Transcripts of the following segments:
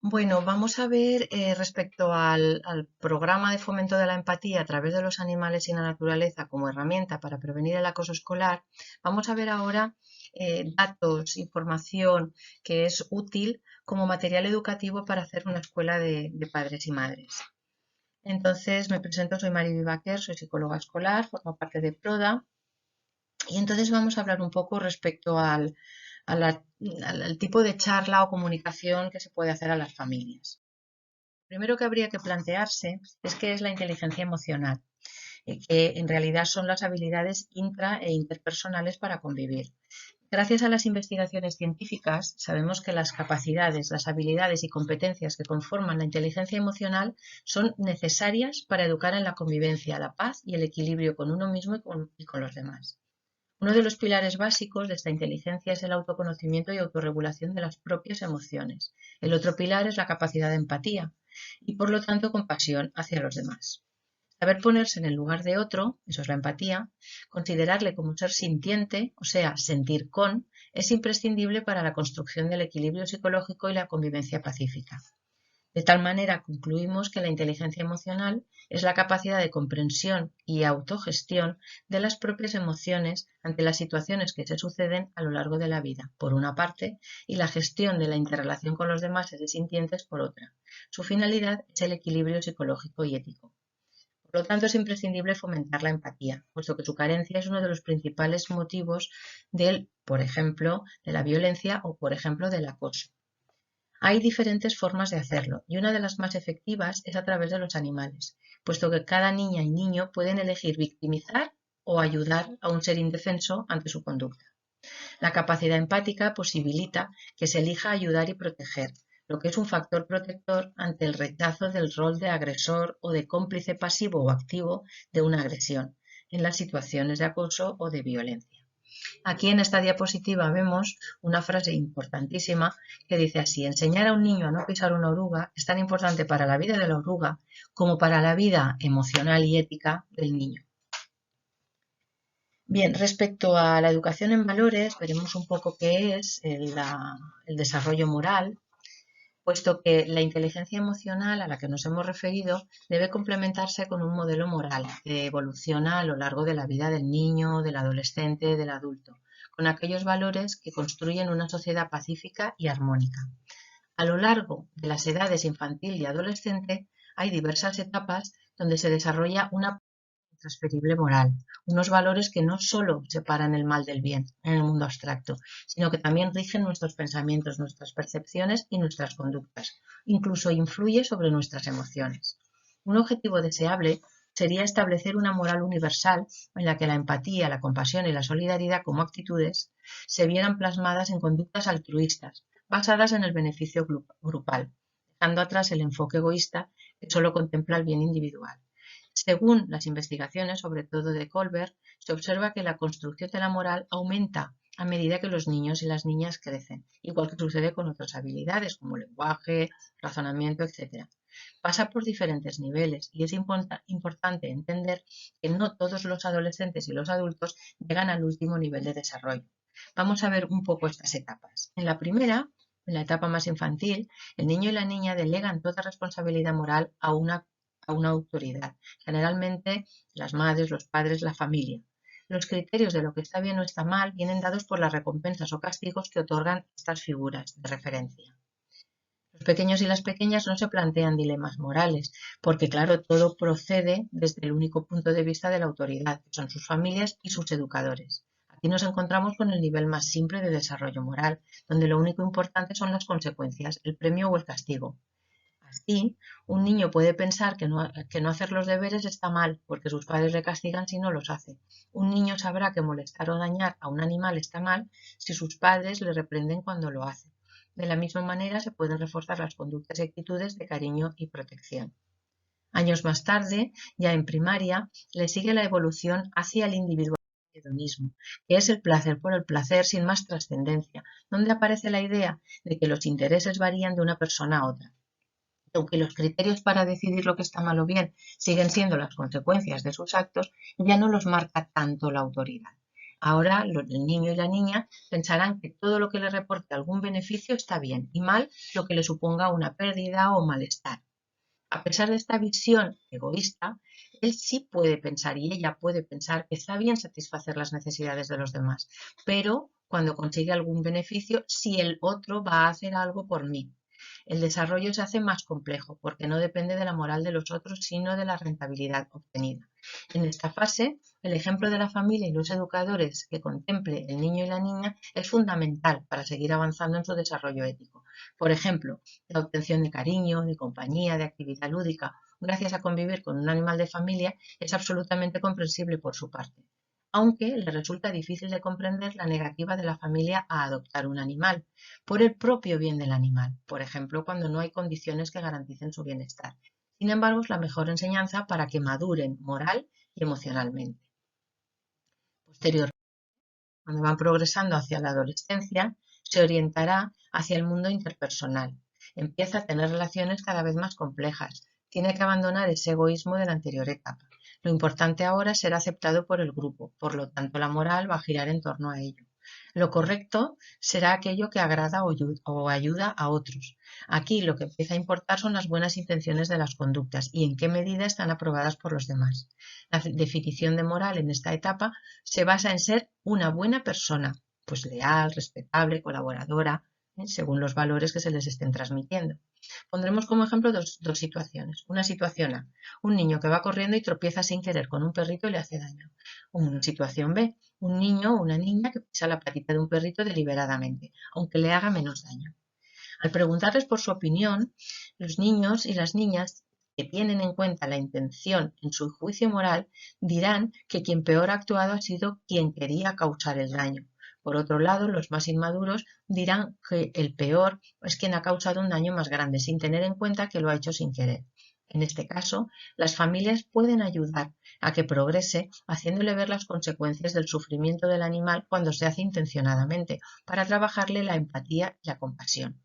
Bueno, vamos a ver respecto al programa de fomento de la empatía a través de los animales y la naturaleza como herramienta para prevenir el acoso escolar. Vamos a ver ahora datos, información que es útil como material educativo para hacer una escuela de padres y madres. Entonces, me presento, soy Mariby Baquer, soy psicóloga escolar, formo parte de PRODA y entonces vamos a hablar un poco respecto a la- al tipo de charla o comunicación que se puede hacer a las familias. Primero que habría que plantearse es qué es la inteligencia emocional, que en realidad son las habilidades intra e interpersonales para convivir. Gracias a las investigaciones científicas, sabemos que las capacidades, las habilidades y competencias que conforman la inteligencia emocional son necesarias para educar en la convivencia, la paz y el equilibrio con uno mismo y con los demás. Uno de los pilares básicos de esta inteligencia es el autoconocimiento y autorregulación de las propias emociones. El otro pilar es la capacidad de empatía y, por lo tanto, compasión hacia los demás. Saber ponerse en el lugar de otro, eso es la empatía, considerarle como un ser sintiente, o sea, sentir con, es imprescindible para la construcción del equilibrio psicológico y la convivencia pacífica. De tal manera, concluimos que la inteligencia emocional es la capacidad de comprensión y autogestión de las propias emociones ante las situaciones que se suceden a lo largo de la vida, por una parte, y la gestión de la interrelación con los demás seres sintientes, por otra. Su finalidad es el equilibrio psicológico y ético. Por lo tanto, es imprescindible fomentar la empatía, puesto que su carencia es uno de los principales motivos del, por ejemplo, de la violencia o, por ejemplo, del acoso. Hay diferentes formas de hacerlo y una de las más efectivas es a través de los animales, puesto que cada niña y niño pueden elegir victimizar o ayudar a un ser indefenso ante su conducta. La capacidad empática posibilita que se elija ayudar y proteger, lo que es un factor protector ante el rechazo del rol de agresor o de cómplice pasivo o activo de una agresión en las situaciones de acoso o de violencia. Aquí en esta diapositiva vemos una frase importantísima que dice así: enseñar a un niño a no pisar una oruga es tan importante para la vida de la oruga como para la vida emocional y ética del niño. Bien, respecto a la educación en valores, veremos un poco qué es el desarrollo moral, puesto que la inteligencia emocional a la que nos hemos referido debe complementarse con un modelo moral que evoluciona a lo largo de la vida del niño, del adolescente, del adulto, con aquellos valores que construyen una sociedad pacífica y armónica. A lo largo de las edades infantil y adolescente hay diversas etapas donde se desarrolla una transferible moral, unos valores que no solo separan el mal del bien en el mundo abstracto, sino que también rigen nuestros pensamientos, nuestras percepciones y nuestras conductas. Incluso influye sobre nuestras emociones. Un objetivo deseable sería establecer una moral universal en la que la empatía, la compasión y la solidaridad como actitudes se vieran plasmadas en conductas altruistas, basadas en el beneficio grupal, dejando atrás el enfoque egoísta que solo contempla el bien individual. Según las investigaciones, sobre todo de Colbert, se observa que la construcción de la moral aumenta a medida que los niños y las niñas crecen, igual que sucede con otras habilidades como lenguaje, razonamiento, etc. Pasa por diferentes niveles y es importante entender que no todos los adolescentes y los adultos llegan al último nivel de desarrollo. Vamos a ver un poco estas etapas. En la primera, en la etapa más infantil, el niño y la niña delegan toda responsabilidad moral a una autoridad, generalmente las madres, los padres, la familia. Los criterios de lo que está bien o está mal vienen dados por las recompensas o castigos que otorgan estas figuras de referencia. Los pequeños y las pequeñas no se plantean dilemas morales, porque claro, todo procede desde el único punto de vista de la autoridad, que son sus familias y sus educadores. Aquí nos encontramos con el nivel más simple de desarrollo moral, donde lo único importante son las consecuencias, el premio o el castigo. Así, un niño puede pensar que no hacer los deberes está mal, porque sus padres le castigan si no los hace. Un niño sabrá que molestar o dañar a un animal está mal si sus padres le reprenden cuando lo hace. De la misma manera, se pueden reforzar las conductas y actitudes de cariño y protección. Años más tarde, ya en primaria, le sigue la evolución hacia el individualismo, hedonismo, que es el placer por el placer sin más trascendencia, donde aparece la idea de que los intereses varían de una persona a otra. Aunque los criterios para decidir lo que está mal o bien siguen siendo las consecuencias de sus actos, ya no los marca tanto la autoridad. Ahora el niño y la niña pensarán que todo lo que le reporte algún beneficio está bien y mal lo que le suponga una pérdida o malestar. A pesar de esta visión egoísta, él sí puede pensar y ella puede pensar que está bien satisfacer las necesidades de los demás, pero cuando consigue algún beneficio, si el otro va a hacer algo por mí. El desarrollo se hace más complejo porque no depende de la moral de los otros, sino de la rentabilidad obtenida. En esta fase, el ejemplo de la familia y los educadores que contemple el niño y la niña es fundamental para seguir avanzando en su desarrollo ético. Por ejemplo, la obtención de cariño, de compañía, de actividad lúdica, gracias a convivir con un animal de familia, es absolutamente comprensible por su parte, aunque le resulta difícil de comprender la negativa de la familia a adoptar un animal, por el propio bien del animal, por ejemplo, cuando no hay condiciones que garanticen su bienestar. Sin embargo, es la mejor enseñanza para que maduren moral y emocionalmente. Posteriormente, cuando van progresando hacia la adolescencia, se orientará hacia el mundo interpersonal. Empieza a tener relaciones cada vez más complejas. Tiene que abandonar ese egoísmo de la anterior etapa. Lo importante ahora es ser aceptado por el grupo, por lo tanto la moral va a girar en torno a ello. Lo correcto será aquello que agrada o ayuda a otros. Aquí lo que empieza a importar son las buenas intenciones de las conductas y en qué medida están aprobadas por los demás. La definición de moral en esta etapa se basa en ser una buena persona, pues leal, respetable, colaboradora, según los valores que se les estén transmitiendo. Pondremos como ejemplo dos situaciones. Una situación A, un niño que va corriendo y tropieza sin querer con un perrito y le hace daño. Una situación B, un niño o una niña que pisa la patita de un perrito deliberadamente, aunque le haga menos daño. Al preguntarles por su opinión, los niños y las niñas que tienen en cuenta la intención en su juicio moral dirán que quien peor ha actuado ha sido quien quería causar el daño. Por otro lado, los más inmaduros dirán que el peor es quien ha causado un daño más grande, sin tener en cuenta que lo ha hecho sin querer. En este caso, las familias pueden ayudar a que progrese haciéndole ver las consecuencias del sufrimiento del animal cuando se hace intencionadamente, para trabajarle la empatía y la compasión.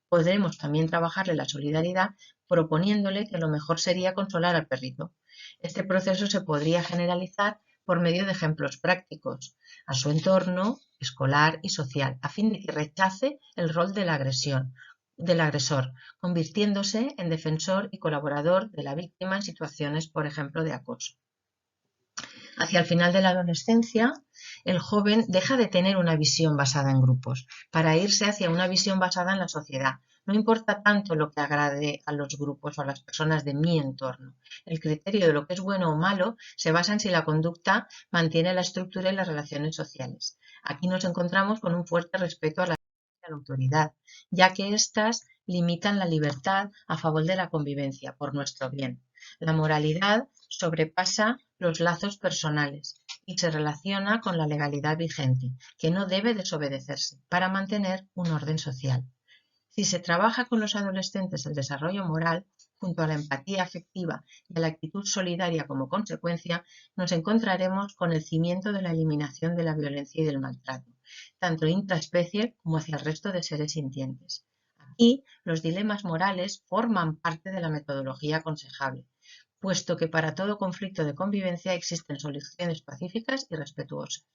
Podremos también trabajarle la solidaridad proponiéndole que lo mejor sería consolar al perrito. Este proceso se podría generalizar por medio de ejemplos prácticos a su entorno escolar y social, a fin de que rechace el rol de la agresión, del agresor, convirtiéndose en defensor y colaborador de la víctima en situaciones, por ejemplo, de acoso. Hacia el final de la adolescencia, el joven deja de tener una visión basada en grupos para irse hacia una visión basada en la sociedad. No importa tanto lo que agrade a los grupos o a las personas de mi entorno. El criterio de lo que es bueno o malo se basa en si la conducta mantiene la estructura y las relaciones sociales. Aquí nos encontramos con un fuerte respeto a la autoridad, ya que éstas limitan la libertad a favor de la convivencia por nuestro bien. La moralidad sobrepasa los lazos personales y se relaciona con la legalidad vigente, que no debe desobedecerse para mantener un orden social. Si se trabaja con los adolescentes el desarrollo moral, junto a la empatía afectiva y a la actitud solidaria como consecuencia, nos encontraremos con el cimiento de la eliminación de la violencia y del maltrato, tanto intraespecie como hacia el resto de seres sintientes. Aquí, los dilemas morales forman parte de la metodología aconsejable, puesto que para todo conflicto de convivencia existen soluciones pacíficas y respetuosas.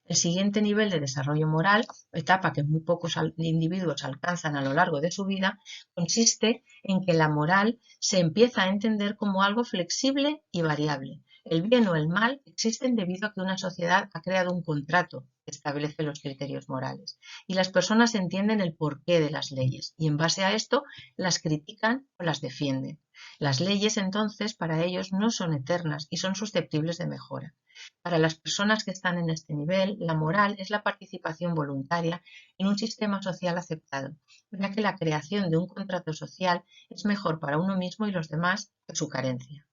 El siguiente nivel de desarrollo moral, etapa que muy pocos individuos alcanzan a lo largo de su vida, consiste en que la moral se empieza a entender como algo flexible y variable. El bien o el mal existen debido a que una sociedad ha creado un contrato que establece los criterios morales y las personas entienden el porqué de las leyes y en base a esto las critican o las defienden. Las leyes entonces para ellos no son eternas y son susceptibles de mejora. Para las personas que están en este nivel, la moral es la participación voluntaria en un sistema social aceptado, ya que la creación de un contrato social es mejor para uno mismo y los demás que su carencia.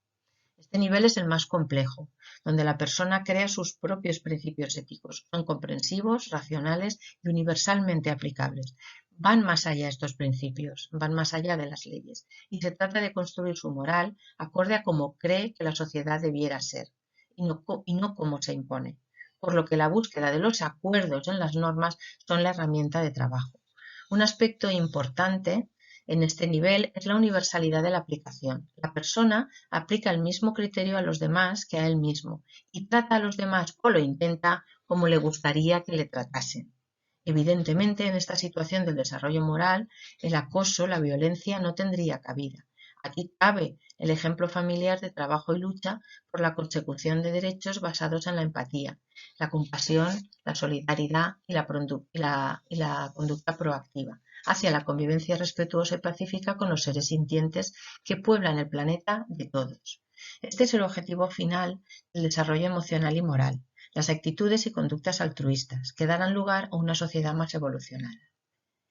Este nivel es el más complejo, donde la persona crea sus propios principios éticos. Son comprensivos, racionales y universalmente aplicables. Van más allá estos principios, van más allá de las leyes, y se trata de construir su moral acorde a cómo cree que la sociedad debiera ser, y no cómo se impone. Por lo que la búsqueda de los acuerdos en las normas son la herramienta de trabajo. Un aspecto importante en este nivel es la universalidad de la aplicación. La persona aplica el mismo criterio a los demás que a él mismo y trata a los demás, o lo intenta, como le gustaría que le tratasen. Evidentemente, en esta situación del desarrollo moral, el acoso, la violencia no tendría cabida. Aquí cabe el ejemplo familiar de trabajo y lucha por la consecución de derechos basados en la empatía, la compasión, la solidaridad y la conducta proactiva hacia la convivencia respetuosa y pacífica con los seres sintientes que pueblan el planeta de todos. Este es el objetivo final del desarrollo emocional y moral, las actitudes y conductas altruistas que darán lugar a una sociedad más evolucionada.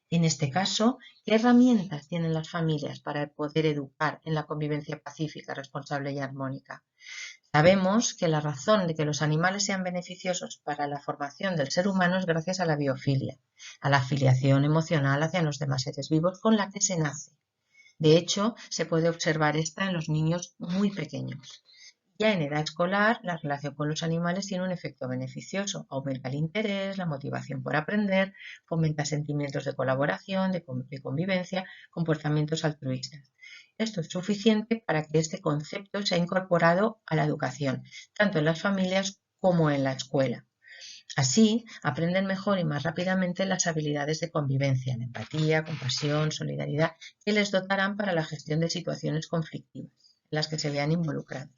En este caso, ¿qué herramientas tienen las familias para poder educar en la convivencia pacífica, responsable y armónica? Sabemos que la razón de que los animales sean beneficiosos para la formación del ser humano es gracias a la biofilia, a la afiliación emocional hacia los demás seres vivos con la que se nace. De hecho, se puede observar esta en los niños muy pequeños. Ya en edad escolar, la relación con los animales tiene un efecto beneficioso. Aumenta el interés, la motivación por aprender, fomenta sentimientos de colaboración, de convivencia, comportamientos altruistas. Esto es suficiente para que este concepto sea incorporado a la educación, tanto en las familias como en la escuela. Así, aprenden mejor y más rápidamente las habilidades de convivencia, de empatía, compasión, solidaridad, que les dotarán para la gestión de situaciones conflictivas en las que se vean involucrados.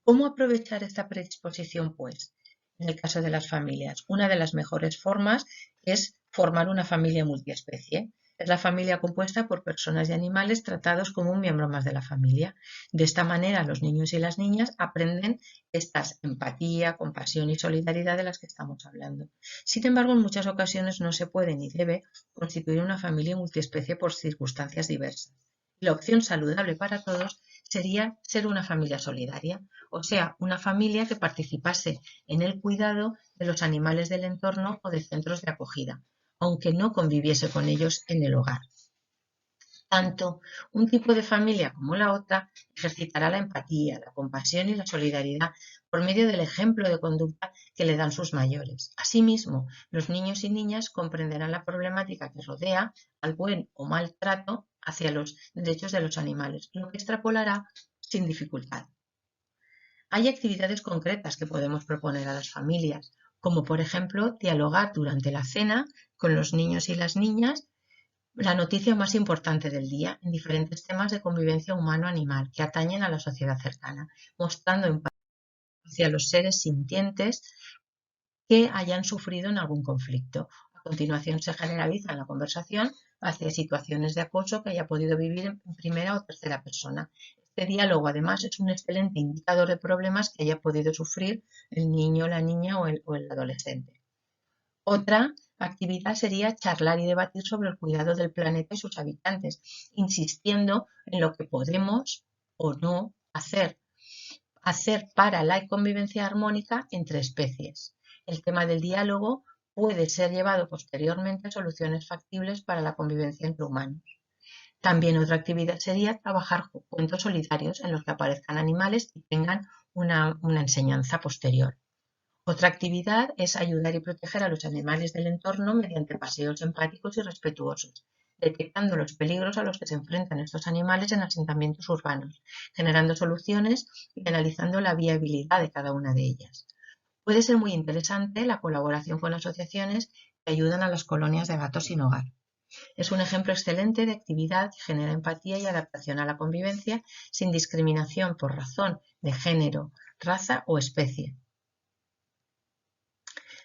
¿Cómo aprovechar esta predisposición, pues? En el caso de las familias, una de las mejores formas es formar una familia multiespecie. Es la familia compuesta por personas y animales tratados como un miembro más de la familia. De esta manera, los niños y las niñas aprenden estas empatía, compasión y solidaridad de las que estamos hablando. Sin embargo, en muchas ocasiones no se puede ni debe constituir una familia multiespecie por circunstancias diversas. La opción saludable para todos sería ser una familia solidaria, o sea, una familia que participase en el cuidado de los animales del entorno o de centros de acogida, aunque no conviviese con ellos en el hogar. Tanto un tipo de familia como la otra ejercitará la empatía, la compasión y la solidaridad por medio del ejemplo de conducta que le dan sus mayores. Asimismo, los niños y niñas comprenderán la problemática que rodea al buen o mal trato hacia los derechos de los animales, lo que extrapolará sin dificultad. Hay actividades concretas que podemos proponer a las familias, como por ejemplo dialogar durante la cena con los niños y las niñas la noticia más importante del día en diferentes temas de convivencia humano-animal que atañen a la sociedad cercana, mostrando empatía hacia los seres sintientes que hayan sufrido en algún conflicto. A continuación se generaliza en la conversación hacia situaciones de acoso que haya podido vivir en primera o tercera persona. Este diálogo, además, es un excelente indicador de problemas que haya podido sufrir el niño, la niña o el adolescente. Otra actividad sería charlar y debatir sobre el cuidado del planeta y sus habitantes, insistiendo en lo que podemos o no hacer para la convivencia armónica entre especies. El tema del diálogo puede ser llevado posteriormente a soluciones factibles para la convivencia entre humanos. También otra actividad sería trabajar cuentos solidarios en los que aparezcan animales y tengan una enseñanza posterior. Otra actividad es ayudar y proteger a los animales del entorno mediante paseos empáticos y respetuosos, detectando los peligros a los que se enfrentan estos animales en asentamientos urbanos, generando soluciones y analizando la viabilidad de cada una de ellas. Puede ser muy interesante la colaboración con asociaciones que ayudan a las colonias de gatos sin hogar. Es un ejemplo excelente de actividad que genera empatía y adaptación a la convivencia sin discriminación por razón de género, raza o especie.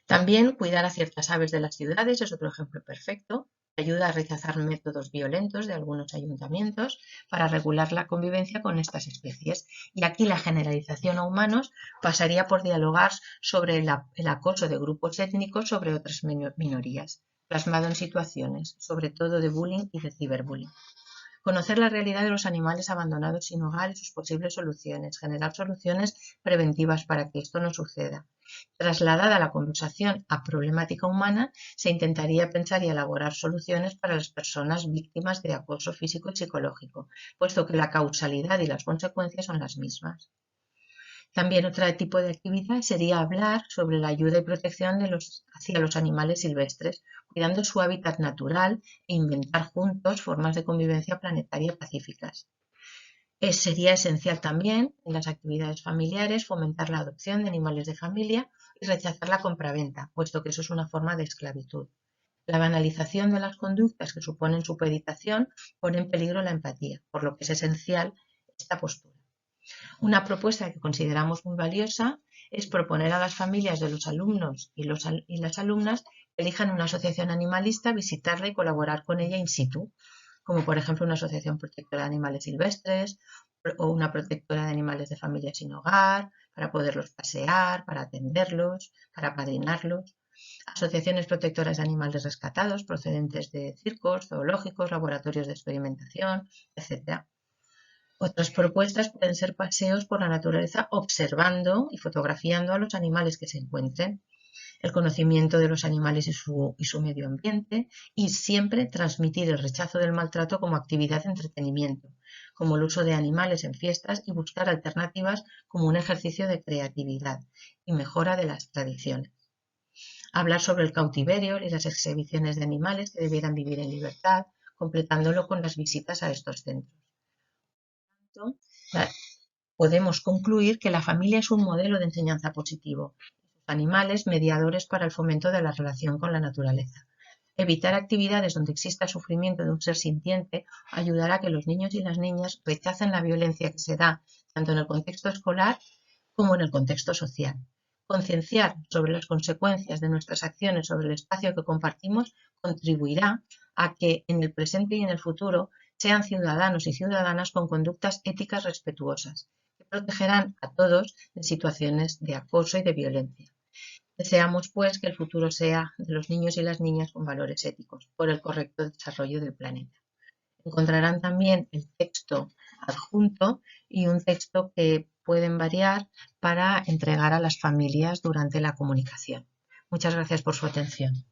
También cuidar a ciertas aves de las ciudades es otro ejemplo perfecto. Ayuda a rechazar métodos violentos de algunos ayuntamientos para regular la convivencia con estas especies. Y aquí la generalización a humanos pasaría por dialogar sobre el acoso de grupos étnicos sobre otras minorías, plasmado en situaciones, sobre todo de bullying y de ciberbullying. Conocer la realidad de los animales abandonados sin hogar y sus posibles soluciones, generar soluciones preventivas para que esto no suceda. Trasladada la conversación a problemática humana, se intentaría pensar y elaborar soluciones para las personas víctimas de acoso físico y psicológico, puesto que la causalidad y las consecuencias son las mismas. También otro tipo de actividad sería hablar sobre la ayuda y protección hacia los animales silvestres, cuidando su hábitat natural e inventar juntos formas de convivencia planetaria pacíficas. Sería esencial también en las actividades familiares fomentar la adopción de animales de familia y rechazar la compraventa, puesto que eso es una forma de esclavitud. La banalización de las conductas que suponen supeditación pone en peligro la empatía, por lo que es esencial esta postura. Una propuesta que consideramos muy valiosa es proponer a las familias de los alumnos y las alumnas que elijan una asociación animalista, visitarla y colaborar con ella in situ, como por ejemplo una asociación protectora de animales silvestres o una protectora de animales de familias sin hogar, para poderlos pasear, para atenderlos, para apadrinarlos. Asociaciones protectoras de animales rescatados procedentes de circos, zoológicos, laboratorios de experimentación, etc. Otras propuestas pueden ser paseos por la naturaleza observando y fotografiando a los animales que se encuentren, el conocimiento de los animales y su medio ambiente, y siempre transmitir el rechazo del maltrato como actividad de entretenimiento, como el uso de animales en fiestas, y buscar alternativas como un ejercicio de creatividad y mejora de las tradiciones. Hablar sobre el cautiverio y las exhibiciones de animales que debieran vivir en libertad, completándolo con las visitas a estos centros. Podemos concluir que la familia es un modelo de enseñanza positivo, animales mediadores para el fomento de la relación con la naturaleza. Evitar actividades donde exista sufrimiento de un ser sintiente ayudará a que los niños y las niñas rechacen la violencia que se da tanto en el contexto escolar como en el contexto social. Concienciar sobre las consecuencias de nuestras acciones sobre el espacio que compartimos contribuirá a que en el presente y en el futuro sean ciudadanos y ciudadanas con conductas éticas respetuosas, que protegerán a todos de situaciones de acoso y de violencia. Deseamos, pues, que el futuro sea de los niños y las niñas con valores éticos, por el correcto desarrollo del planeta. Encontrarán también el texto adjunto y un texto que pueden variar para entregar a las familias durante la comunicación. Muchas gracias por su atención.